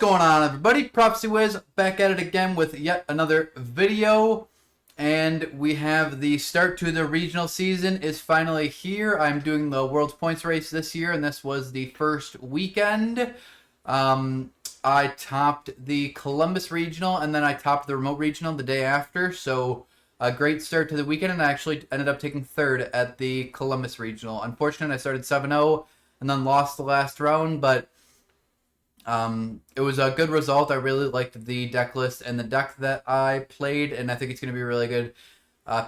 going on, everybody? Prophecy Wiz back at it again with yet another video, and we have the start to the regional season is finally here. I'm doing the World's Points race this year, and this was the first weekend. I topped the Columbus regional, and then I topped the remote regional the day after. So a great start to the weekend, and I actually ended up taking third at the Columbus regional. Unfortunately, I started 7-0 and then lost the last round, but it was a good result. I really liked the deck list and the deck that I played, and I think it's going to be a really good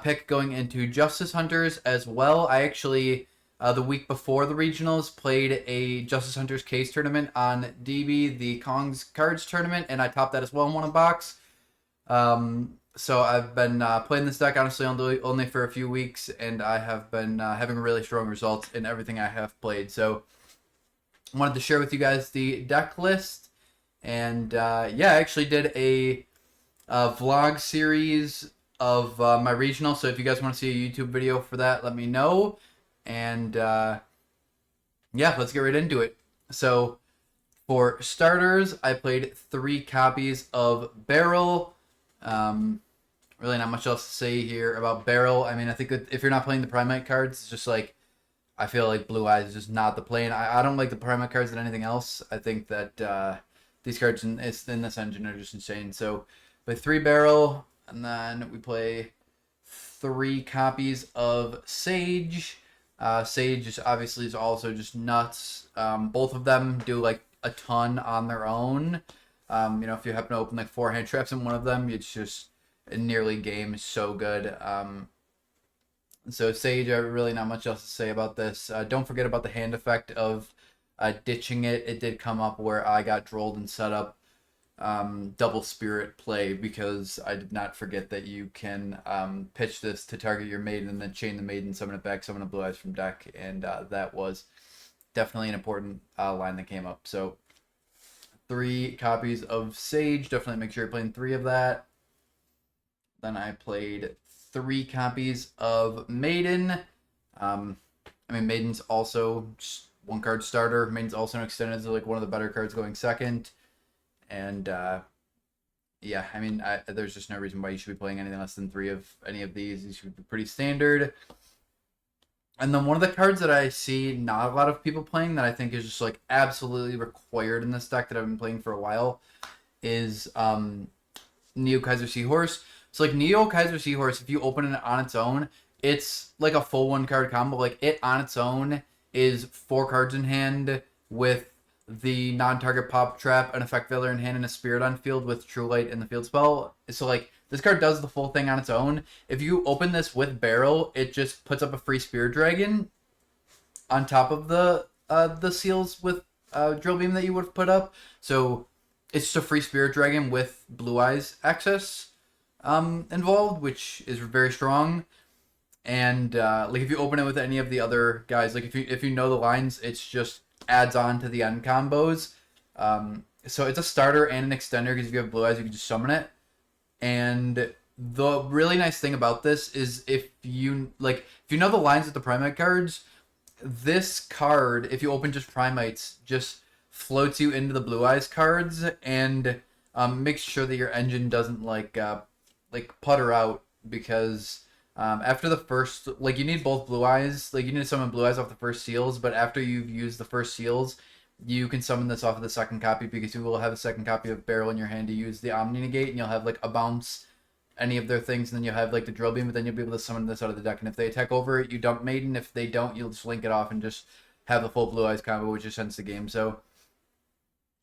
pick going into Justice Hunters as well. I actually, the week before the regionals, played a Justice Hunters case tournament on DB, the Kong's Cards tournament, and I topped that as well and won a box. So I've been playing this deck, honestly, only for a few weeks, and I have been having really strong results in everything I have played. So I wanted to share with you guys the deck list, and yeah, I actually did a vlog series of my regional, so if you guys want to see a YouTube video for that, let me know, and yeah, let's get right into it. So for starters, I played 3 copies of Barrel. Really not much else to say here about Barrel. I mean, I think that if you're not playing the Primate cards, it's just like, I feel like Blue Eyes is just not the play. And I don't like the Primate cards than anything else. I think that these cards in this engine are just insane. So play 3 Barrel, and then we play 3 copies of Sage. Sage is obviously also just nuts. Both of them do like a ton on their own. You know, if you happen to open like 4 hand traps in one of them, it's just a nearly game. So good. So Sage, really not much else to say about this. Don't forget about the hand effect of ditching it. It did come up where I got drolled and set up double spirit play, because I did not forget that you can pitch this to target your maiden and then chain the maiden, summon it back, summon a Blue Eyes from deck, and that was definitely an important line that came up. So 3 copies of Sage, definitely make sure you're playing 3 of that. Then I played 3 copies of Maiden. I mean, Maiden's also just 1 card starter. Maiden's also an extended, like one of the better cards going second. And yeah, I mean, there's just no reason why you should be playing anything less than 3 of any of these. These should be pretty standard. And then one of the cards that I see not a lot of people playing that I think is just like absolutely required in this deck that I've been playing for a while is Neo Kaiser Seahorse. So like Neo Kaiser Seahorse, if you open it on its own, it's like a full 1 card combo. Like it on its own is 4 cards in hand with the non-target pop trap, an effect veiler in hand, and a spirit on field with True Light in the field spell. So like this card does the full thing on its own. If you open this with Barrel, it just puts up a free Spirit Dragon on top of the seals with Drill Beam that you would have put up. So it's just a free Spirit Dragon with Blue Eyes access involved, which is very strong. And like if you open it with any of the other guys, like if you know the lines, it's just adds on to the end combos. So it's a starter and an extender, because if you have Blue Eyes, you can just summon it. And the really nice thing about this is if you know the lines of the Primate cards, this card, if you open just Primates, just floats you into the Blue Eyes cards and makes sure that your engine doesn't like putter out, because after the first, like, you need both Blue Eyes, like you need to summon Blue Eyes off the first seals, but after you've used the first seals, you can summon this off of the second copy, because you will have a second copy of Barrel in your hand to use the Omni Negate, and you'll have like a bounce any of their things, and then you'll have like the Drill Beam, but then you'll be able to summon this out of the deck, and if they attack over it, you dump Maiden. If they don't, you'll just link it off and just have the full Blue Eyes combo, which just ends the game. So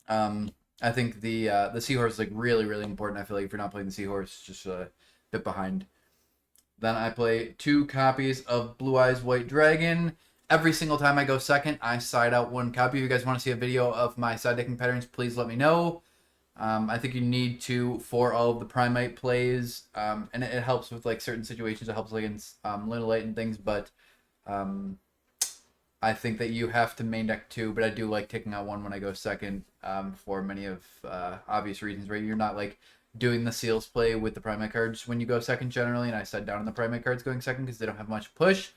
I think the Seahorse is like really, really important. I feel like if you're not playing the Seahorse, just a bit behind. Then I play 2 copies of Blue Eyes White Dragon. Every single time I go second, I side out 1 copy. If you guys want to see a video of my side decking patterns, please let me know. I think you need to for all of the Primate plays, and it helps with like certain situations. It helps against Lunalight and things, but I think that you have to main deck 2. But I do like taking out 1 when I go second, for many of obvious reasons, right? You're not like doing the seals play with the Primate cards when you go second generally, and I side down on the Primate cards going second because they don't have much push.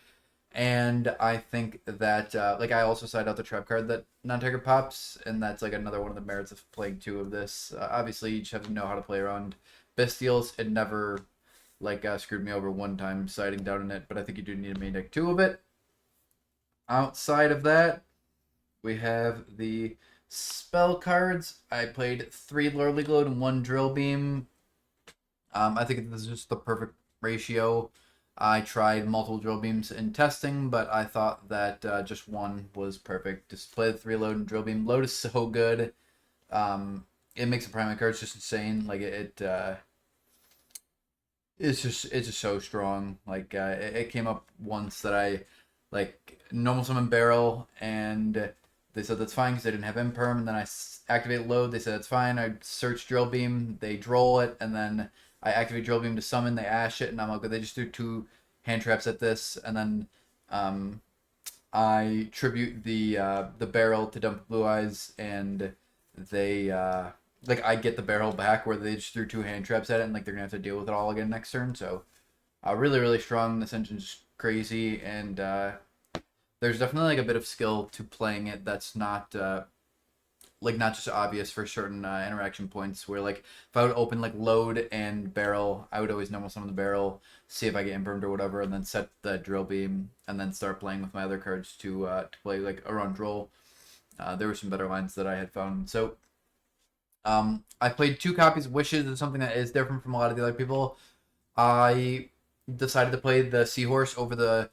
And I think that like I also side out the trap card that non-tiger pops, and that's like another one of the merits of playing two of this. Obviously, you just have to know how to play around bestials. It never like screwed me over one time siding down in it, but I think you do need to main deck two of it. Outside of that, we have the spell cards. I played 3 Lordly Gloat and 1 Drill Beam. I think this is just the perfect ratio. I tried multiple drill beams in testing, but I thought that just one was perfect. Just play the 3 load and drill beam. Load is so good. It makes the primary cards just insane. Like it's just so strong. Like it came up once that I like normal summon barrel, and they said that's fine because I didn't have imperm. And then I activate load. They said it's fine. I search drill beam. They droll it, and then I activate drill beam to summon. They ash it, and I'm like, they just threw 2 hand traps at this, and then I tribute the barrel to dump blue eyes, and they like I get the barrel back where they just threw 2 hand traps at it, and like they're gonna have to deal with it all again next turn. So really really strong. This engine's crazy, and there's definitely like a bit of skill to playing it that's not like not just obvious for certain interaction points where like if I would open like load and barrel, I would always normal summon the barrel, see if I get impermed or whatever, and then set the drill beam and then start playing with my other cards to play like around roll. There were some better lines that I had found. So I played 2 copies of Wishes. It's something that is different from a lot of the other people. I decided to play the Seahorse over the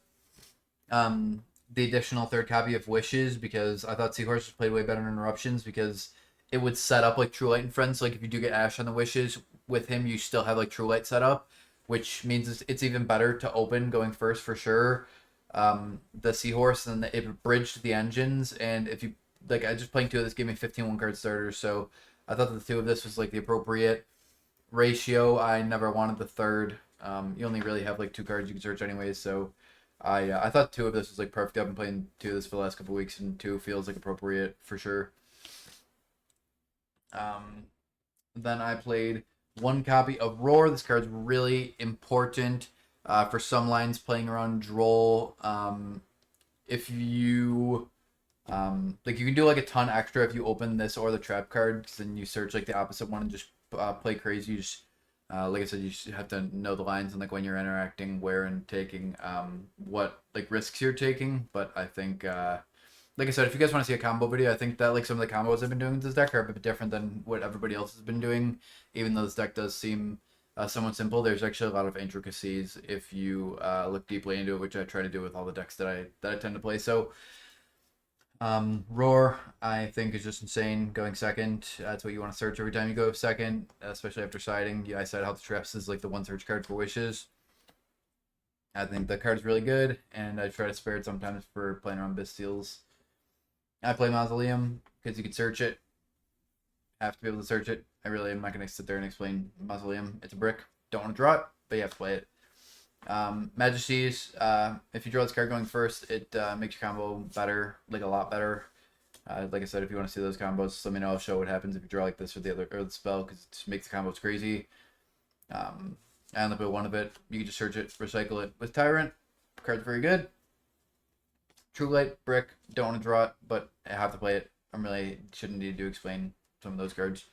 additional 3rd copy of Wishes because I thought Seahorse was played way better in Interruptions because it would set up like True Light and Friends. Like if you do get Ash on the Wishes with him, you still have like True Light set up, which means it's even better to open going first for sure. The Seahorse, and it bridged the engines, and if you like, I just playing 2 of this gave me 15 1-card starters, so I thought that the 2 of this was like the appropriate ratio. I never wanted the 3rd. You only really have like 2 cards you can search anyways, so I thought 2 of this was like perfect. I've been playing 2 of this for the last couple weeks, and 2 feels like appropriate for sure. Then I played 1 copy of Roar. This card's really important for some lines playing around Droll. If you like, you can do like a ton extra if you open this or the trap card, because then you search like the opposite one and just play crazy. You just like I said, you just have to know the lines and like when you're interacting, where and taking what like risks you're taking. But I think like I said, if you guys want to see a combo video, I think that like some of the combos I've been doing with this deck are a bit different than what everybody else has been doing. Even though this deck does seem somewhat simple, there's actually a lot of intricacies if you look deeply into it, which I try to do with all the decks that I tend to play. So Roar, I think, is just insane going second. That's what you want to search every time you go second, especially after siding. Yeah, I said Health Traps is like the 1 search card for Wishes. I think the card is really good, and I try to spare it sometimes for playing around Bestials. I play Mausoleum because you can search it. Have to be able to search it. I really am not going to sit there and explain Mausoleum. It's a brick. Don't want to draw it, but you have to play it. Majesties, if you draw this card going first, it makes your combo better, like a lot better. Like I said, if you want to see those combos, let me know. I'll show what happens if you draw like this or the spell, because it just makes the combos crazy. I only put 1 of it. You can just search it, recycle it. With Tyrant, card's very good. True Light, brick, don't want to draw it, but I have to play it. I really shouldn't need to explain some of those cards.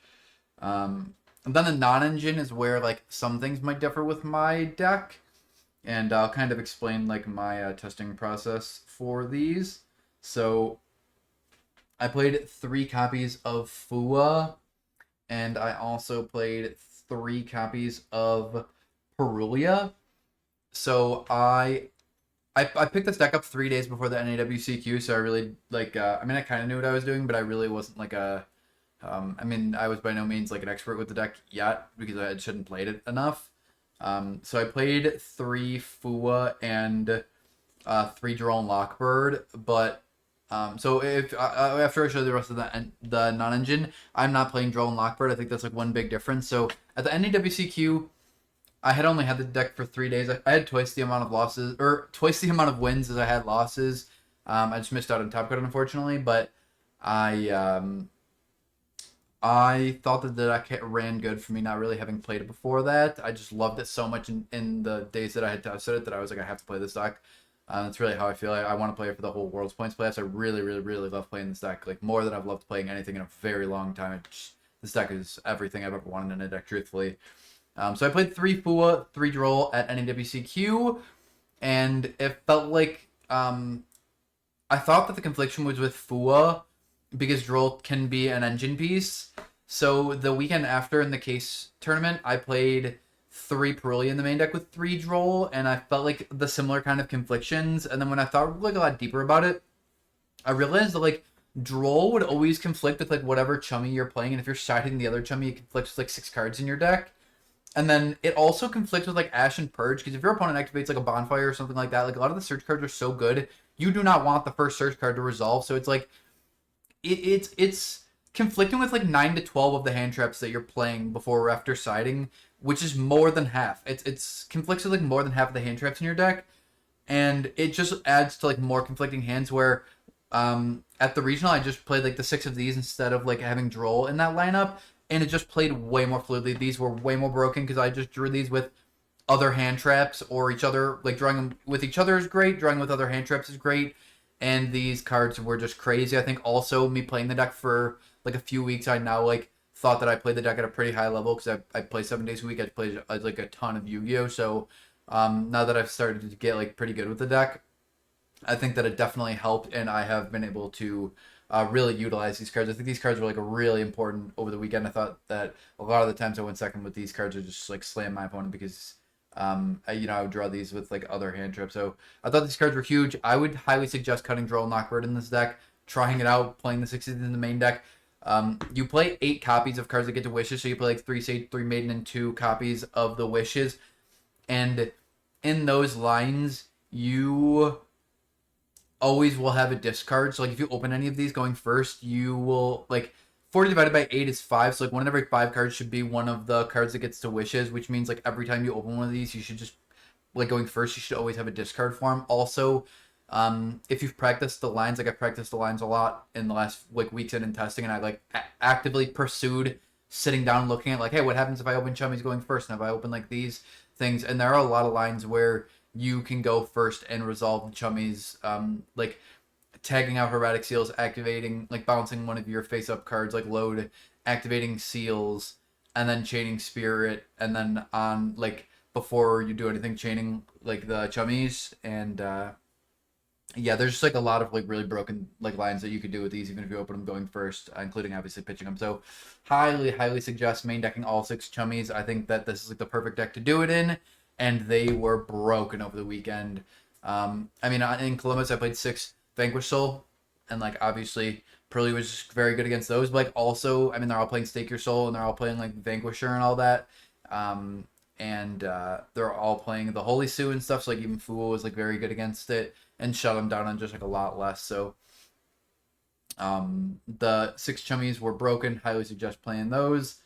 And then the non-engine is where like some things might differ with my deck. And I'll kind of explain like my testing process for these. So I played 3 copies of Fua, and I also played 3 copies of Perulia. So I picked this deck up 3 days before the NAWCQ, so I really like. I mean, I kind of knew what I was doing, but I really wasn't like a. I mean, I was by no means like an expert with the deck yet because I hadn't played it enough. So I played 3 Fua and 3 Drone Lockbird, but so if after I show the rest of the non-engine, I'm not playing Drone Lockbird. I think that's like one big difference. So at the NAWCQ, I had only had the deck for 3 days. I had twice the amount of losses, or twice the amount of wins as I had losses. I just missed out on Top Cut, unfortunately, but I thought that the deck ran good for me, not really having played it before that. I just loved it so much in the days that I had tested it that I was like, I have to play this deck. That's really how I feel. I want to play it for the whole World's Points playoffs. I really, really, really love playing this deck, like more than I've loved playing anything in a very long time. This deck is everything I've ever wanted in a deck, truthfully. So I played 3 Fua, 3 Droll at NAWCQ, and it felt like I thought that the confliction was with Fua because Droll can be an engine piece. So the weekend after in the case tournament, I played 3 Perulia in the main deck with 3 Droll, and I felt like the similar kind of conflictions. And then when I thought like a lot deeper about it, I realized that like Droll would always conflict with like whatever Chummy you're playing, and if you're siding the other Chummy, it conflicts with like 6 cards in your deck. And then it also conflicts with like Ash and Purge, because if your opponent activates like a bonfire or something like that, like a lot of the search cards are so good, you do not want the first search card to resolve. So it's like it's conflicting with like 9 to 12 of the hand traps that you're playing before or after siding, which is more than half. It's conflicts with like more than half of the hand traps in your deck, and it just adds to like more conflicting hands where at the regional I just played like the 6 of these instead of like having Droll in that lineup, and it just played way more fluidly. These were way more broken because I just drew these with other hand traps or each other. Like drawing them with each other is great, drawing with other hand traps is great, and these cards were just crazy. I think also me playing the deck for like a few weeks, I now like thought that I played the deck at a pretty high level because I play 7 days a week. I play like a ton of Yu-Gi-Oh. So now that I've started to get like pretty good with the deck, I think that it definitely helped, and I have been able to really utilize these cards. I think these cards were like really important over the weekend. I thought that a lot of the times I went second with these cards, I just like slam my opponent because I would draw these with like other hand traps. So I thought these cards were huge. I would highly suggest cutting Droll and Knockbird in this deck, trying it out, playing the 60s in the main deck. You play 8 copies of cards that get to Wishes, so you play like 3 Sage, 3 Maiden, and 2 copies of the Wishes. And in those lines, you always will have a discard. So like if you open any of these going first, you will like 40 divided by 8 is 5. So like one in every 5 cards should be one of the cards that gets to Wishes, which means like every time you open one of these, you should just like going first, you should always have a discard form. Also, if you've practiced the lines, like I practiced the lines a lot in the last like weeks in testing, and I like actively pursued sitting down and looking at like, hey, what happens if I open Chummy's going first, and if I open like these things, and there are a lot of lines where you can go first and resolve Chummy's like tagging out Hermetic Seals, activating like bouncing one of your face up cards like load, activating Seals, and then chaining Spirit, and then on like before you do anything chaining like the Chummies. And yeah, there's just like a lot of like really broken like lines that you could do with these even if you open them going first, including obviously pitching them. So highly suggest main decking all 6 Chummies. I think that this is like the perfect deck to do it in, and they were broken over the weekend. I mean, in Columbus I played 6 Vanquish Soul, and like obviously Pearly was just very good against those, but like also, I mean, they're all playing Stake Your Soul and they're all playing like Vanquisher and all that. And they're all playing the Holy Sue and stuff, so like even Fool was like very good against it and shut them down on just like a lot less. So the 6 Chummies were broken. Highly suggest playing those.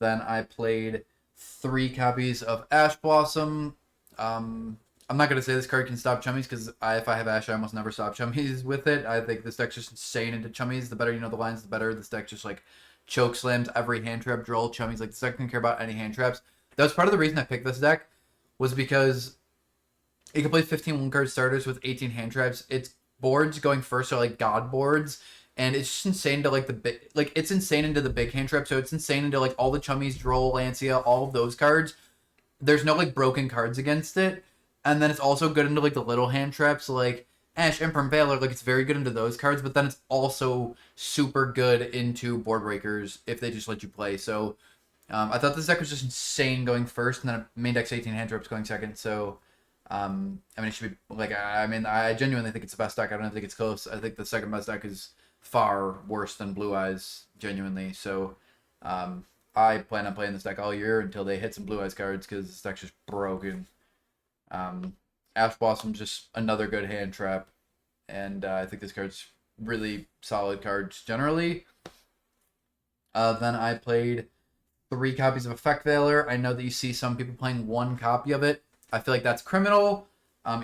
Then I played 3 copies of Ash Blossom. I'm not going to say this card can stop Chummies because if I have Ash, I almost never stop Chummies with it. I think this deck's just insane into Chummies. The better you know the lines, the better. This deck just like choke slams every hand trap, Droll, Chummies. Like this deck doesn't care about any hand traps. That was part of the reason I picked this deck, was because it can play 15 one-card starters with 18 hand traps. Its boards going first are like god boards, and it's just insane to like the big, like it's insane into the big hand trap. So it's insane into like all the Chummies, Droll, Lancia, all of those cards. There's no like broken cards against it, and then it's also good into like the little hand traps like Ash, Emperor, and Valor. Like it's very good into those cards, but then it's also super good into board breakers if they just let you play. So I thought this deck was just insane going first, and then main deck's 18 hand traps going second. So I mean, it should be like I mean, I genuinely think it's the best deck. I don't think it's close. I think the second best deck is far worse than Blue Eyes, genuinely. So I plan on playing this deck all year until they hit some Blue Eyes cards because this deck's just broken. Ash Blossom's just another good hand trap, and I think this card's really solid cards generally. Then I played 3 copies of Effect Veiler. I know that you see some people playing 1 copy of it. I feel like that's criminal.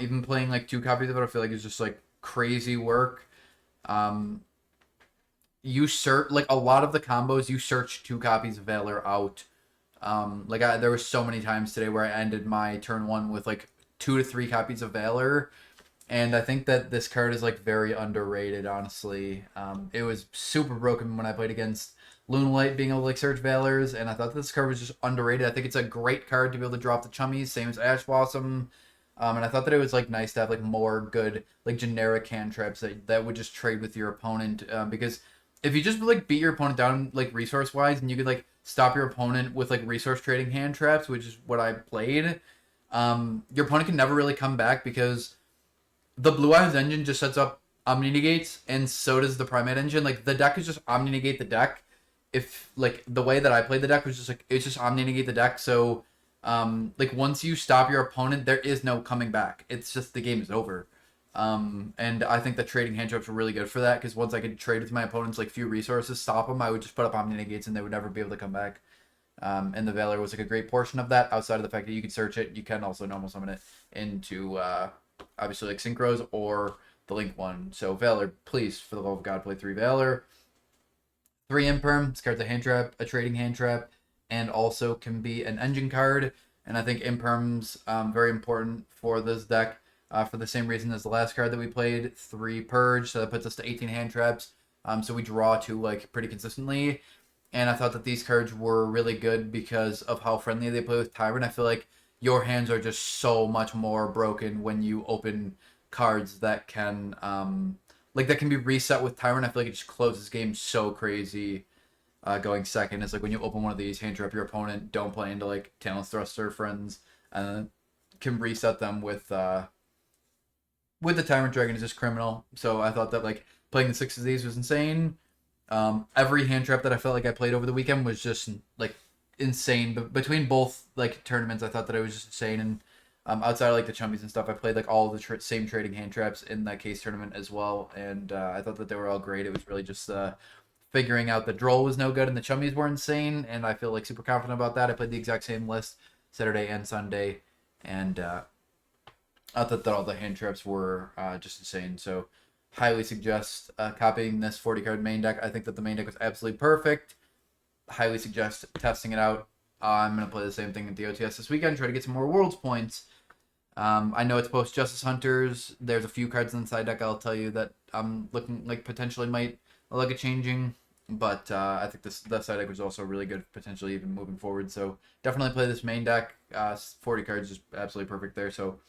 Even playing like 2 copies of it, I feel like it's just like crazy work. You search like a lot of the combos. You search 2 copies of Veiler out. There was so many times today where I ended my turn 1 with like 2 to 3 copies of Valor, And I think that this card is like very underrated, honestly. It was super broken when I played against Lunalight being able to like search Valors, and I thought this card was just underrated. I think it's a great card to be able to drop the Chummies, same as Ash Blossom. And I thought that it was like nice to have like more good like generic hand traps that would just trade with your opponent. Because if you just like beat your opponent down like resource wise, and you could like stop your opponent with like resource trading hand traps, which is what I played, your opponent can never really come back because the Blue Eyes engine just sets up Omni Negates, and so does the Primate engine. Like the deck is just Omni Negate the deck. If like the way that I played the deck was just like it's just Omni Negate the deck. So like once you stop your opponent, there is no coming back. It's just the game is over. And I think that trading hand traps were really good for that because once I could trade with my opponent's like few resources, stop them, I would just put up Omni Negates and they would never be able to come back. And the Valor was like a great portion of that. Outside of the fact that you could search it, you can also normal summon it into obviously like Synchros or the Link one. So Valor, please, for the love of God, play 3 Valor. 3 Imperm, this card's a hand trap, a trading hand trap, and also can be an engine card. And I think Imperm's very important for this deck for the same reason as the last card that we played, 3 Purge, so that puts us to 18 hand traps. So we draw 2 like pretty consistently. And I thought that these cards were really good because of how friendly they play with Tyrant. I feel like your hands are just so much more broken when you open cards that can like that can be reset with Tyrant. I feel like it just closes games so crazy. Going second, it's like when you open one of these, hand trap your opponent, don't play into like Talent Thruster friends, and then can reset them with the Tyrant Dragon is just criminal. So I thought that like playing the 6 of these was insane. Every hand trap that I felt like I played over the weekend was just like insane. But between both like tournaments, I thought that it was just insane. And outside of like the Chummies and stuff, I played like all of the same trading hand traps in that case tournament as well. And I thought that they were all great. It was really just figuring out the Droll was no good and the Chummies were insane. And I feel like super confident about that. I played the exact same list Saturday and Sunday, and I thought that all the hand traps were just insane. So highly suggest copying this 40 card main deck. I think that the main deck was absolutely perfect. Highly suggest testing it out. I'm going to play the same thing at the OTS this weekend, try to get some more Worlds points. I know it's post Justice Hunters. There's a few cards in the side deck I'll tell you that I'm looking like potentially might look at changing. But I think that side deck was also really good, potentially even moving forward. So definitely play this main deck. 40 cards is absolutely perfect there. So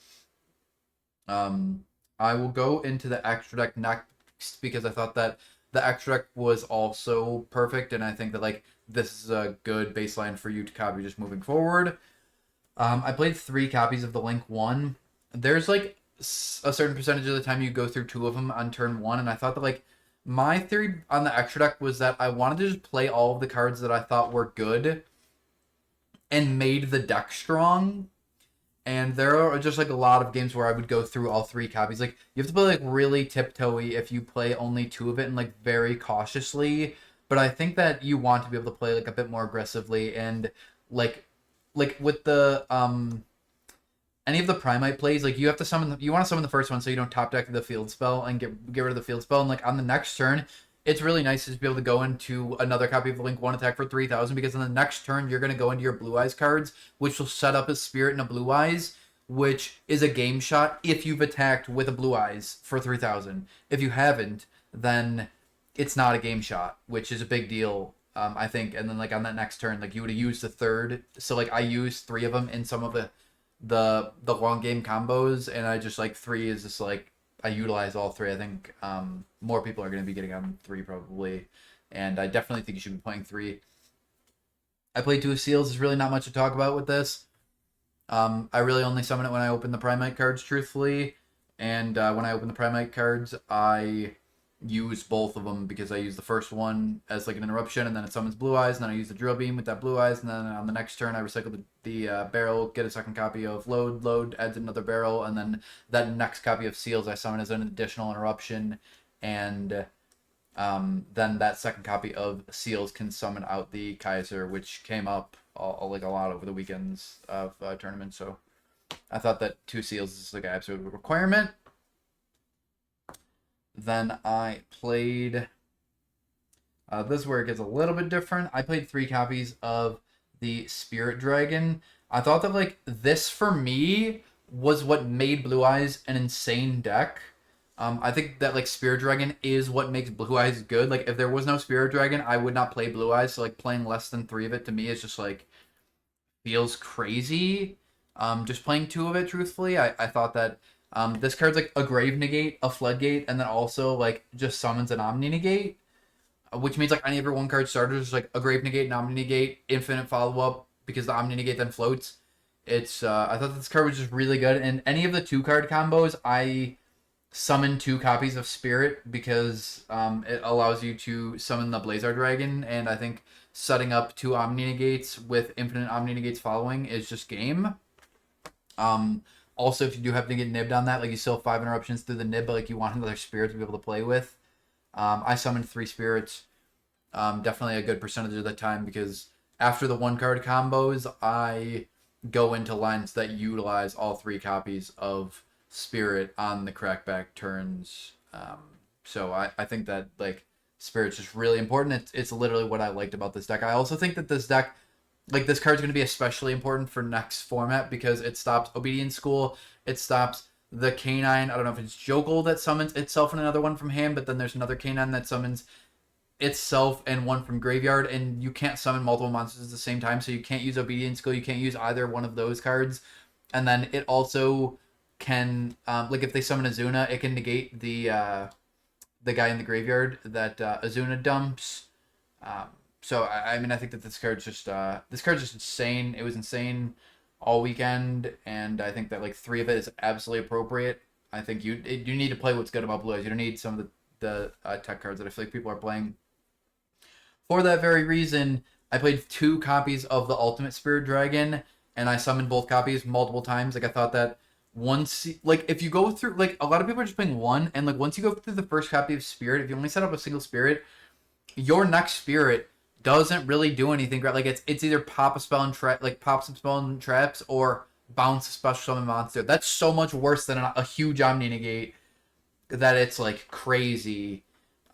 I will go into the extra deck next because I thought that the extra deck was also perfect, and I think that like this is a good baseline for you to copy just moving forward. I played 3 copies of the Link 1. There's like a certain percentage of the time you go through 2 of them on turn 1, and I thought that like my theory on the extra deck was that I wanted to just play all of the cards that I thought were good and made the deck strong. And there are just like a lot of games where I would go through all 3 copies. Like you have to play like really tiptoey if you play only 2 of it and like very cautiously. But I think that you want to be able to play like a bit more aggressively and like with the any of the Primite plays, like you have to summon you want to summon the first one so you don't top deck the field spell and get rid of the field spell. And like on the next turn, it's really nice to be able to go into another copy of the Link 1 attack for 3,000 because on the next turn you're going to go into your Blue Eyes cards, which will set up a Spirit and a Blue Eyes, which is a game shot if you've attacked with a Blue Eyes for 3,000. If you haven't, then it's not a game shot, which is a big deal, I think. And then like on that next turn, like you would have used the third. So like I used 3 of them in some of the long game combos, and I just like 3 is just like I utilize all 3. I think more people are going to be getting on 3 probably, and I definitely think you should be playing 3. I played 2 Seals. There's really not much to talk about with this. I really only summon it when I open the Primite cards, truthfully, and when I open the Primite cards, I use both of them because I use the first one as like an interruption, and then it summons Blue Eyes, and then I use the Drill Beam with that Blue Eyes, and then on the next turn I recycle the barrel, get a second copy of Load, adds another barrel, and then that next copy of Seals I summon as an additional interruption, and then that second copy of Seals can summon out the Kaiser, which came up like a lot over the weekends of tournaments. So I thought that 2 Seals is like an absolute requirement. Then I played, this is where it gets a little bit different. I played 3 copies of the Spirit Dragon. I thought that like this for me was what made Blue Eyes an insane deck. I think that like Spirit Dragon is what makes Blue Eyes good. Like if there was no Spirit Dragon, I would not play Blue Eyes. So like playing less than 3 of it to me is just like feels crazy. Just playing 2 of it, truthfully, I thought that this card's like a Grave Negate, a Floodgate, and then also like just summons an Omni Negate, which means like any of your 1 card starters is like a Grave Negate, an Omni Negate, infinite follow up because the Omni Negate then floats. It's I thought this card was just really good, and any of the 2 card combos, I summon 2 copies of Spirit because it allows you to summon the Blazar Dragon, and I think setting up 2 Omni Negates with infinite Omni Negates following is just game. Also, if you do have to get nibbed on that, like you still have 5 interruptions through the nib, but like you want another Spirit to be able to play with. I summoned 3 Spirits, definitely a good percentage of the time because after the 1 card combos, I go into lines that utilize all 3 copies of Spirit on the crackback turns. So I think that like Spirit's just really important. It's literally what I liked about this deck. I also think that this deck, like this card's going to be especially important for next format because it stops Obedience School. It stops the canine. I don't know if it's Jokul that summons itself and another one from hand, but then there's another canine that summons itself and one from graveyard, and you can't summon multiple monsters at the same time, so you can't use Obedience School. You can't use either one of those cards. And then it also can like if they summon Azuna, it can negate the guy in the graveyard that Azuna dumps. So I mean I think that this card's just insane. It was insane all weekend, and I think that like 3 of it is absolutely appropriate. I think you need to play what's good about Blue Eyes. You don't need some of the tech cards that I feel like people are playing. For that very reason, I played 2 copies of the Ultimate Spirit Dragon, and I summoned both copies multiple times. Like I thought that once, like if you go through, like a lot of people are just playing 1, and like once you go through the first copy of Spirit, if you only set up a single Spirit, your next Spirit doesn't really do anything. Right? Like it's either pop a spell and pop some spell and traps, or bounce a special summon monster. That's so much worse than a huge Omni Negate that it's like crazy.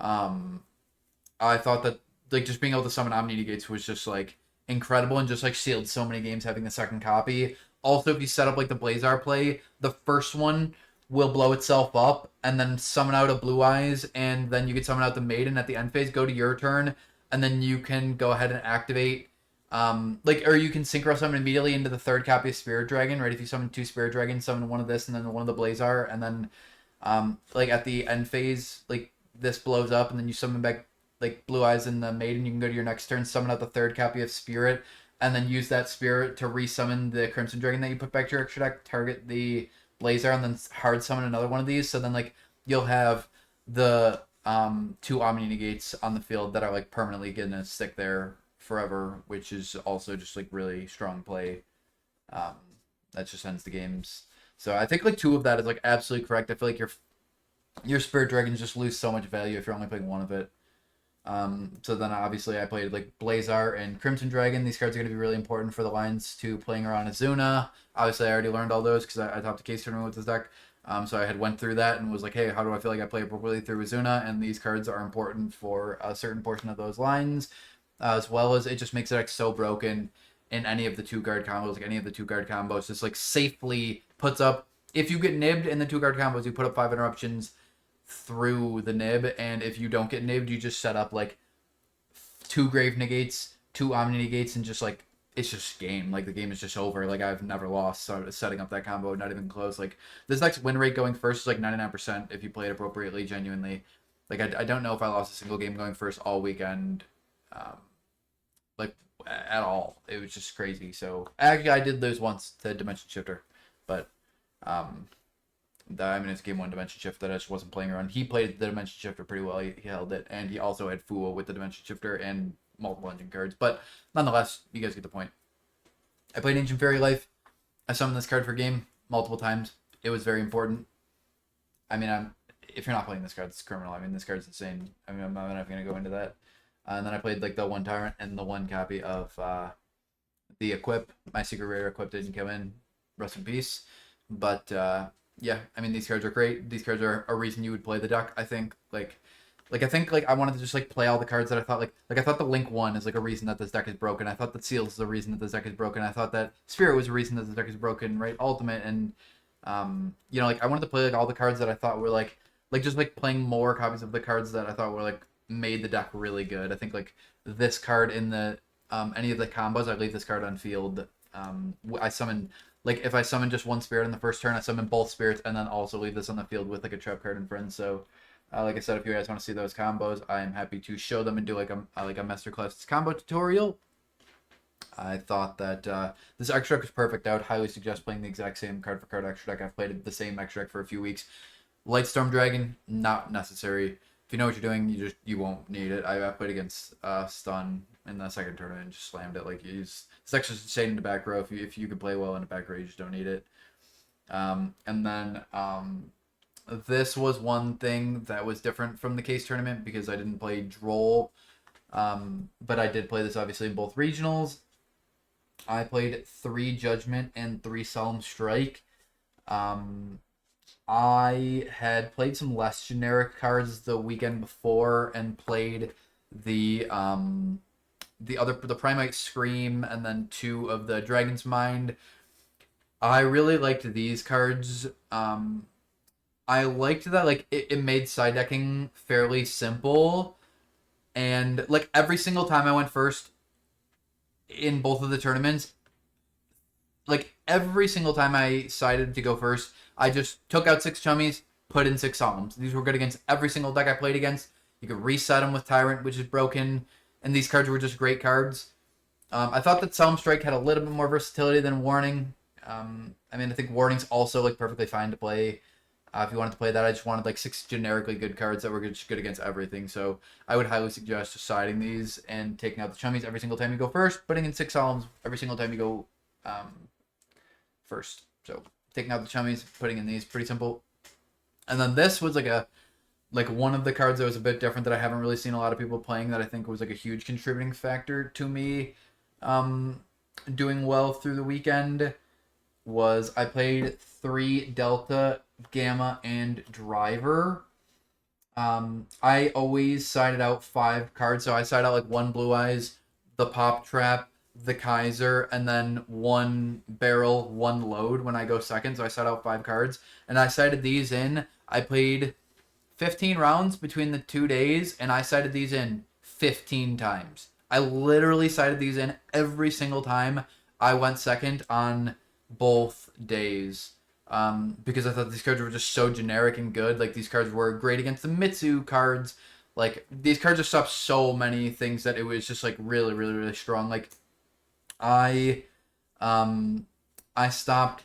I thought that like just being able to summon Omni Negates was just like incredible and just like sealed so many games having the second copy. Also, if you set up like the Blazar play, the first one will blow itself up and then summon out a Blue Eyes, and then you can summon out the Maiden at the end phase, go to your turn, and then you can go ahead and activate or you can synchro summon immediately into the 3rd copy of Spirit Dragon, right? If you summon 2 Spirit Dragons, summon one of this and then one of the Blazar, and then like at the end phase, like this blows up, and then you summon back like Blue Eyes and the Maiden. You can go to your next turn, summon out the 3rd copy of Spirit, and then use that Spirit to resummon the Crimson Dragon that you put back to your extra deck, target the Blazar, and then hard summon another one of these. So then like you'll have the 2 Omni Negates on the field that are like permanently gonna stick there forever, which is also just like really strong play. That just ends the games. So I think like 2 of that is like absolutely correct. I feel like your Spirit Dragons just lose so much value if you're only playing 1 of it. So then obviously I played like Blazar and Crimson Dragon. These cards are going to be really important for the lines to playing around Azuna. Obviously I already learned all those because I topped a case tournament with this deck. So I had went through that and was like, hey, how do I feel like I play appropriately through Azuna? And these cards are important for a certain portion of those lines, as well as it just makes the deck so broken in any of the 2-card combos, like any of the 2-card combos, just like safely puts up. If you get nibbed in the 2-card combos, you put up 5 interruptions through the nib, and if you don't get nibbed, you just set up like 2 Grave Negates, 2 Omni Negates, and just like it's just game. Like the game is just over. Like I've never lost setting up that combo, not even close. Like this next win rate going first is like 99% if you play it appropriately, genuinely. Like I don't know if I lost a single game going first all weekend, like at all. It was just crazy. So actually I did lose once to Dimension Shifter, but I mean, it's game 1 Dimension Shift that I just wasn't playing around. He played the Dimension Shifter pretty well. He held it, and he also had Fuo with the Dimension Shifter and multiple engine cards. But nonetheless, you guys get the point. I played Ancient Fairy Life. I summoned this card for game multiple times. It was very important. I mean, if you're not playing this card, it's criminal. I mean, this card's insane. I mean, I'm not even going to go into that. And then I played like the 1 Tyrant and the 1 copy of the Equip. My Secret Rare Equip didn't come in. Rest in peace. But yeah, I mean, these cards are great. These cards are a reason you would play the deck. I think I wanted to just like play all the cards that I thought I thought the Link 1 is like a reason that this deck is broken. I thought that Seals is a reason that this deck is broken. I thought that Spirit was a reason that this deck is broken, right? Ultimate, and Like I wanted to play like all the cards that I thought were like just like playing more copies of the cards that I thought were like made the deck really good. I think like this card in the any of the combos, I leave this card on field. I summon like if I summon just one spirit in the first turn, I summon both spirits and then also leave this on the field with like a trap card in front. So, like I said, if you guys want to see those combos, I am happy to show them and do like a masterclass combo tutorial. I thought that this extra deck was perfect. I would highly suggest playing the exact same card for card extra deck. I've played the same extra deck for a few weeks. Lightstorm Dragon, not necessary. If you know what you're doing, you won't need it. I played against Stun in the second tournament and just slammed it. Like this extra stayed in the back row. If you can play well in the back row, you just don't need it. And then this was one thing that was different from the case tournament because I didn't play Droll, but I did play this obviously in both regionals. I played 3 Judgment and 3 Solemn Strike. I had played some less generic cards the weekend before and played the Primite Scream and then 2 of the Dragon's Mind. I really liked these cards. I liked that like it made side decking fairly simple, and like every single time I went first in both of the tournaments, like every single time I decided to go first, I just took out 6 Chummies, put in 6 Solemns. These were good against every single deck I played against. You could reset them with Tyrant, which is broken, and these cards were just great cards. I thought that Solemn Strike had a little bit more versatility than Warning. I think Warning's also like perfectly fine to play. If you wanted to play that, I just wanted like 6 generically good cards that were just good against everything. So I would highly suggest deciding these and taking out the Chummies every single time you go first, putting in 6 Solemns every single time you go first. So taking out the Chummies, putting in these, pretty simple. And then this was like one of the cards that was a bit different that I haven't really seen a lot of people playing that I think was like a huge contributing factor to me doing well through the weekend. Was I played 3 Delta, Gamma, and Driver. I always sided out 5 cards, so I sided out like 1 Blue Eyes, the Pop Trap, the Kaiser, and then 1 Barrel, 1 Load when I go second, so I sided out 5 cards. And I sided these in. I played 15 rounds between the 2 days, and I sided these in 15 times. I literally sided these in every single time I went second on both days, because I thought these cards were just so generic and good. Like these cards were great against the Mitsu cards. Like these cards just stopped so many things that it was just like really, really, really strong. Like I stopped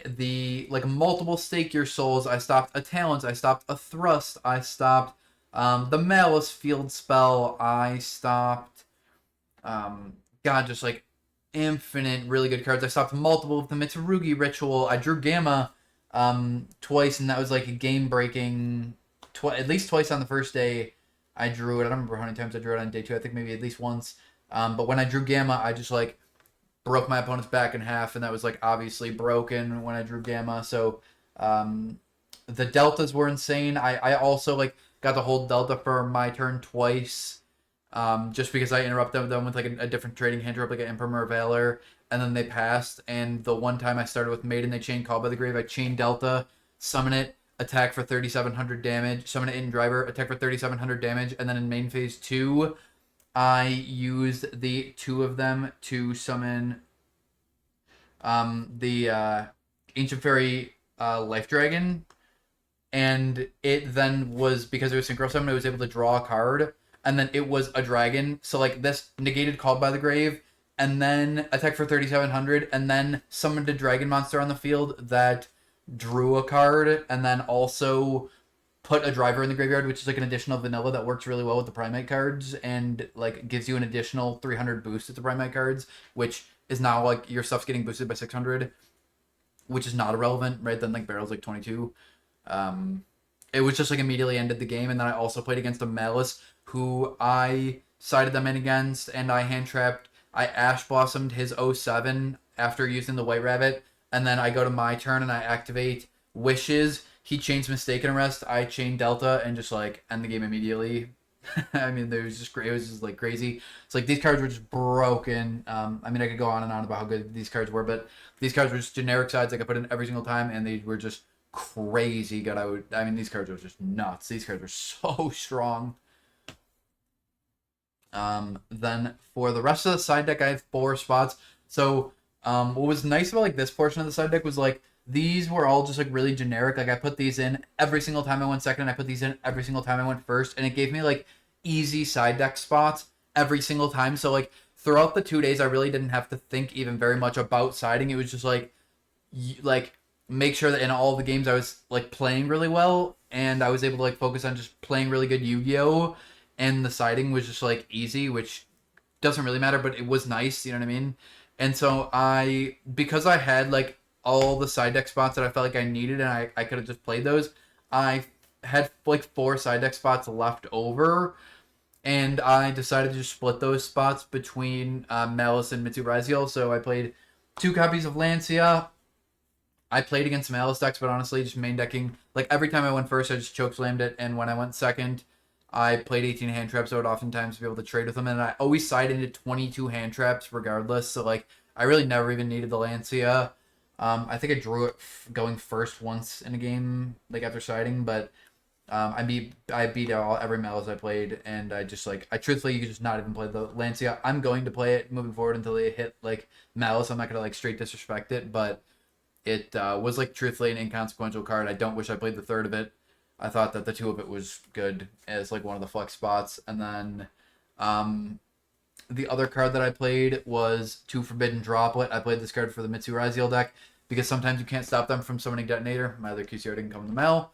the like multiple Stake Your Souls. I stopped a Talons. I stopped a Thrust. I stopped the Malice Field Spell. I stopped just like infinite really good cards. I stopped multiple of the Mitsurugi Ritual. I drew Gamma twice, and that was like a game breaking. At least twice on the first day I drew it. I don't remember how many times I drew it on day 2. I think maybe at least once. But when I drew Gamma, I just like broke my opponent's back in half, and that was like obviously broken when I drew Gamma. So the deltas were insane. I also like got to hold Delta for my turn twice. Just because I interrupted them with like a different trading hand drop, like an Imprimer Valor, and then they passed. And the one time I started with Maiden, they chain Call by the Grave. I chain Delta, summon it, attack for 3,700 damage, summon it in Driver, attack for 3,700 damage, and then in main phase 2, I used the 2 of them to summon the Ancient Fairy Life Dragon, and it then was, because it was Synchro Summon, it was able to draw a card, and then it was a dragon. So like this negated Called by the Grave, and then attack for 3,700, and then summoned a dragon monster on the field that drew a card, and then also put a driver in the graveyard, which is like an additional vanilla that works really well with the Primate cards, and like gives you an additional 300 boost at the Primate cards, which is now like your stuff's getting boosted by 600, which is not irrelevant, right? Then like Barrel's like 22. It was just like immediately ended the game, and then I also played against a Malice who I sided them in against, and I hand trapped. I Ash Blossomed his 07 after using the White Rabbit, and then I go to my turn and I activate Wishes. He chains Mistaken Arrest. I chain Delta and just like end the game immediately. I mean, it was just great. It was just like crazy. It's like these cards were just broken. I mean, I could go on and on about how good these cards were, but these cards were just generic sides like I put in every single time, and they were just crazy good. I mean, these cards were just nuts. These cards were so strong. Then for the rest of the side deck, I have 4 spots. So, what was nice about like this portion of the side deck was like these were all just like really generic. Like I put these in every single time I went second, and I put these in every single time I went first, and it gave me like easy side deck spots every single time. So like throughout the 2 days, I really didn't have to think even very much about siding. It was just like make sure that in all the games I was like playing really well, and I was able to like focus on just playing really good Yu-Gi-Oh, and the siding was just like easy, which doesn't really matter, but it was nice, you know what I mean? And so because I had like all the side deck spots that I felt like I needed, and I could have just played those, I had like 4 side deck spots left over, and I decided to split those spots between Malice and Mitsu Raziel. So I played 2 copies of Lancia. I played against Malice decks, but honestly, just main decking. Like every time I went first, I just choke slammed it, and when I went second, I played 18 hand traps. I would oftentimes be able to trade with them, and I always side into 22 hand traps regardless. So like, I really never even needed the Lancia. I think I drew it going first once in a game, like after siding, but I beat out every Malice I played, and I truthfully, you could just not even play the Lancia. I'm going to play it moving forward until they hit like Malice. I'm not gonna like straight disrespect it, but it was like truthfully an inconsequential card. I don't wish I played the third of it. I thought that the 2 of it was good as like one of the flex spots. And then the other card that I played was 2 Forbidden Droplet. I played this card for the Mitsu Raziel deck because sometimes you can't stop them from summoning Detonator. My other QCR didn't come in the mail.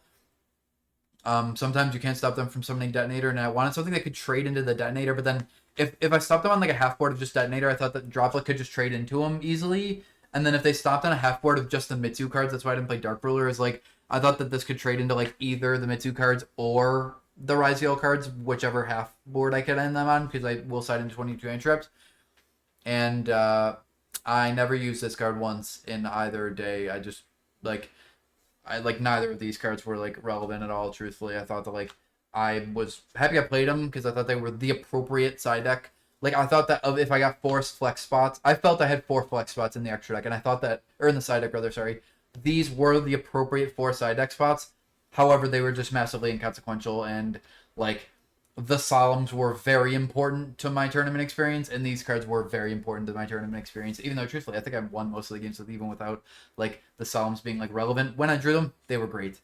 Sometimes you can't stop them from summoning Detonator, and I wanted something that could trade into the Detonator, but then if I stopped them on like a half board of just Detonator, I thought that Droplet could just trade into them easily. And then if they stopped on a half board of just the Mitsu cards, that's why I didn't play Dark Ruler, is like I thought that this could trade into like either the Mitsu cards or the Raziel cards, whichever half board I could end them on, because I will side into 22 hand traps. And I never used this card once in either day. I just like neither of these cards were like relevant at all. Truthfully, I thought that like I was happy I played them because I thought they were the appropriate side deck. Like I thought that if I got 4 flex spots, I felt I had 4 flex spots in the extra deck, and I thought that, or in the side deck rather, sorry, these were the appropriate 4 side deck spots. However, they were just massively inconsequential, and like the Solemns were very important to my tournament experience, and these cards were very important to my tournament experience. Even though, truthfully, I think I won most of the games with even without like the Solemns being like relevant. When I drew them, they were great.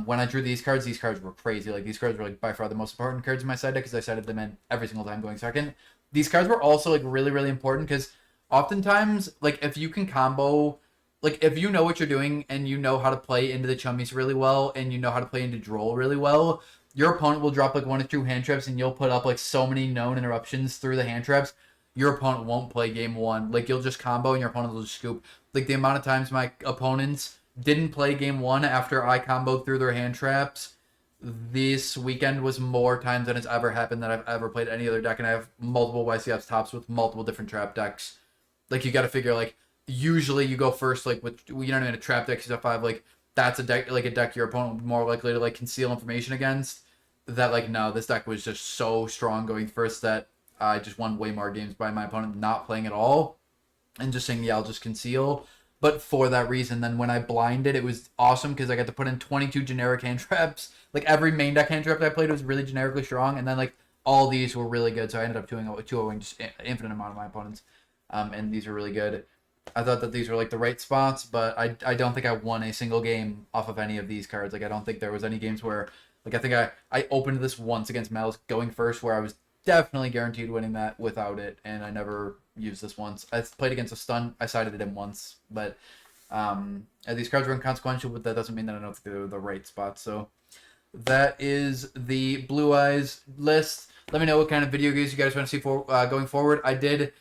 When I drew these cards were crazy. Like these cards were like by far the most important cards in my side deck because I sided them in every single time going second. These cards were also like really really important because oftentimes like if you can combo, like if you know what you're doing and you know how to play into the chummies really well and you know how to play into droll really well, your opponent will drop like 1 or 2 hand traps and you'll put up like so many known interruptions through the hand traps. Your opponent won't play game 1. Like you'll just combo and your opponent will just scoop. Like the amount of times my opponents didn't play game 1 after I comboed through their hand traps this weekend was more times than it's ever happened that I've ever played any other deck, and I have multiple YCFs tops with multiple different trap decks. Like you got to figure like usually you go first like with in a trap deck you have 5 like that's a deck like a deck your opponent would be more likely to like conceal information against. That like no, this deck was just so strong going first that I just won way more games by my opponent not playing at all and just saying, yeah, I'll just conceal. But for that reason, then when I blinded, it was awesome because I got to put in 22 generic hand traps. Like every main deck hand trap I played was really generically strong, and then like all these were really good. So I ended up 2-0ing just infinite amount of my opponents, and these were really good. I thought that these were like the right spots, but I don't think I won a single game off of any of these cards. Like I don't think there was any games where like I think I opened this once against Malice going first where I was definitely guaranteed winning that without it, and I never used this once. I played against a stun. I sided it in once, but these cards were inconsequential, but that doesn't mean that I don't think they're the right spots. So that is the Blue Eyes list. Let me know what kind of video games you guys want to see for going forward. I did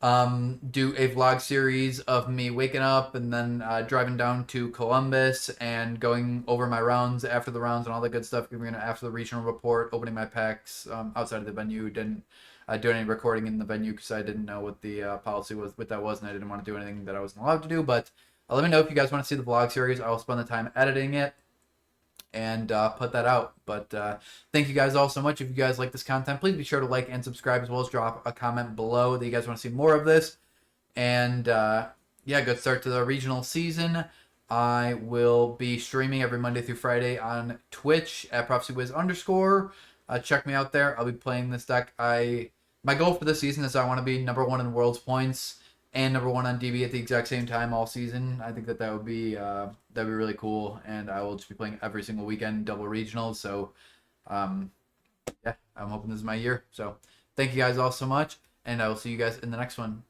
do a vlog series of me waking up and then driving down to Columbus and going over my rounds after the rounds and all that good stuff. Giving after the regional report, opening my packs outside of the venue. Didn't do any recording in the venue because I didn't know what the policy was, what that was, and I didn't want to do anything that I wasn't allowed to do. But let me know if you guys want to see the vlog series. I will spend the time editing it. and put that out. But thank you guys all so much. If you guys like this content, please be sure to like and subscribe, as well as drop a comment below that you guys want to see more of this. And yeah, good start to the regional season. I will be streaming every Monday through Friday on Twitch at ProphecyWiz_. Check me out there. I'll be playing this deck. My goal for this season is I want to be number 1 in World's Points and number 1 on DB at the exact same time all season. I think that would be really cool, and I will just be playing every single weekend, double regionals. So yeah, I'm hoping this is my year. So thank you guys all so much, and I will see you guys in the next one.